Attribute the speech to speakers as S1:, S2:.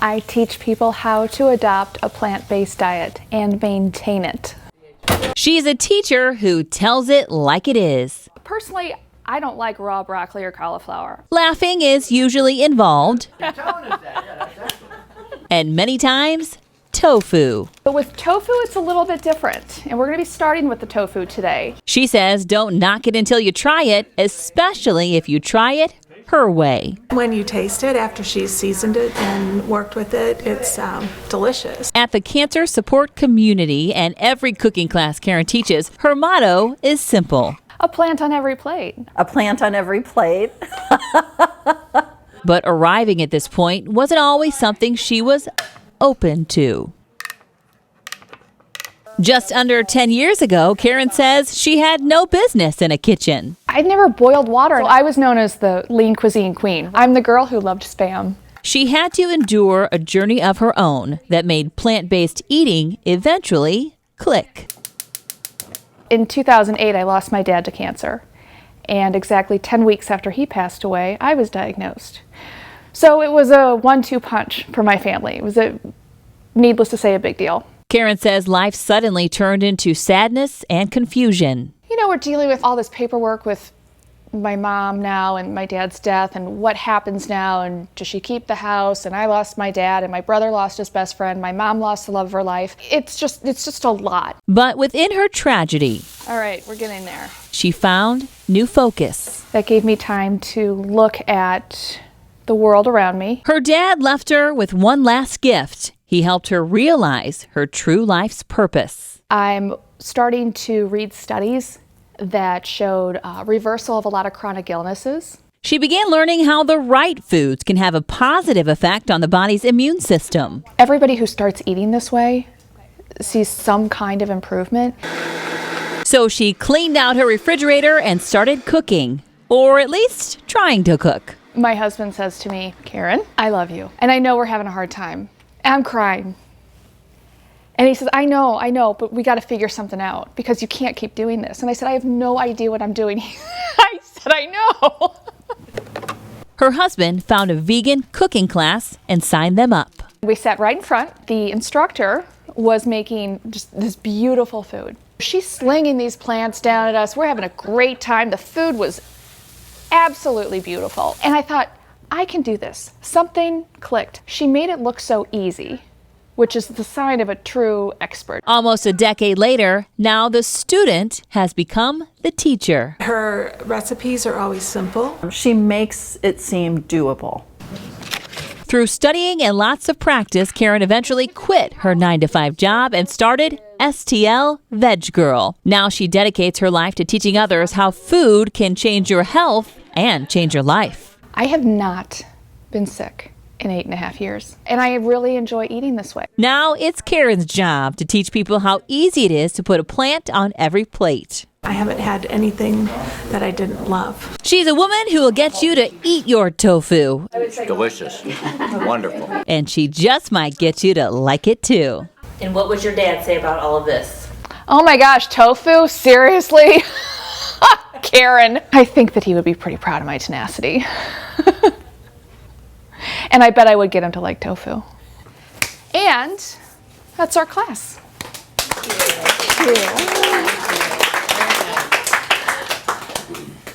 S1: I teach people how to adopt a plant-based diet and maintain it.
S2: She's a teacher who tells it like it is.
S1: Personally, I don't like raw broccoli or cauliflower.
S2: Laughing is usually involved. And many times, tofu.
S1: But with tofu, it's a little bit different. And we're going to be starting with the tofu today.
S2: She says don't knock it until you try it, especially if you try it her way.
S3: When you taste it after she's seasoned it and worked with it, it's delicious.
S2: At the cancer support community and every cooking class Caryn teaches, her motto is simple.
S1: A plant on every plate.
S4: A plant on every plate.
S2: But arriving at this point wasn't always something she was open to. Just under 10 years ago, Caryn says she had no business in a kitchen.
S1: I'd never boiled water. I was known as the lean cuisine queen. I'm the girl who loved Spam.
S2: She had to endure a journey of her own that made plant-based eating eventually click.
S1: In 2008, I lost my dad to cancer. And exactly 10 weeks after he passed away, I was diagnosed. So it was a 1-2 punch for my family. It was, needless to say, a big deal.
S2: Caryn says life suddenly turned into sadness and confusion.
S1: You know, we're dealing with all this paperwork with my mom now and my dad's death and what happens now, and does she keep the house? And I lost my dad, and my brother lost his best friend. My mom lost the love of her life. It's just a lot.
S2: But within her tragedy,
S1: all right, we're getting there.
S2: She found new focus.
S1: That gave me time to look at the world around me.
S2: Her dad left her with one last gift. He helped her realize her true life's purpose.
S1: I'm starting to read studies that showed reversal of a lot of chronic illnesses.
S2: She began learning how the right foods can have a positive effect on the body's immune system.
S1: Everybody who starts eating this way sees some kind of improvement.
S2: So she cleaned out her refrigerator and started cooking, or at least trying to cook.
S1: My husband says to me, "Caryn, I love you. And I know we're having a hard time." And I'm crying. And he says, I know, but we got to figure something out because you can't keep doing this. And I said, I have no idea what I'm doing. I said, I know.
S2: Her husband found a vegan cooking class and signed them up.
S1: We sat right in front. The instructor was making just this beautiful food. She's slinging these plants down at us. We're having a great time. The food was absolutely beautiful. And I thought, I can do this. Something clicked. She made it look so easy, which is the sign of a true expert.
S2: Almost a decade later, now the student has become the teacher.
S3: Her recipes are always simple.
S4: She makes it seem doable.
S2: Through studying and lots of practice, Caryn eventually quit her 9-to-5 job and started STL Veg Girl. Now she dedicates her life to teaching others how food can change your health and change your life.
S1: I have not been sick in 8.5 years, and I really enjoy eating this way.
S2: Now it's Caryn's job to teach people how easy it is to put a plant on every plate.
S3: I haven't had anything that I didn't love.
S2: She's a woman who will get you to eat your tofu.
S5: It's delicious. Wonderful.
S2: And she just might get you to like it too.
S6: And what would your dad say about all of this?
S1: Oh my gosh, tofu? Seriously? Caryn. I think that he would be pretty proud of my tenacity. And I bet I would get him to like tofu. And that's our class. Thank you.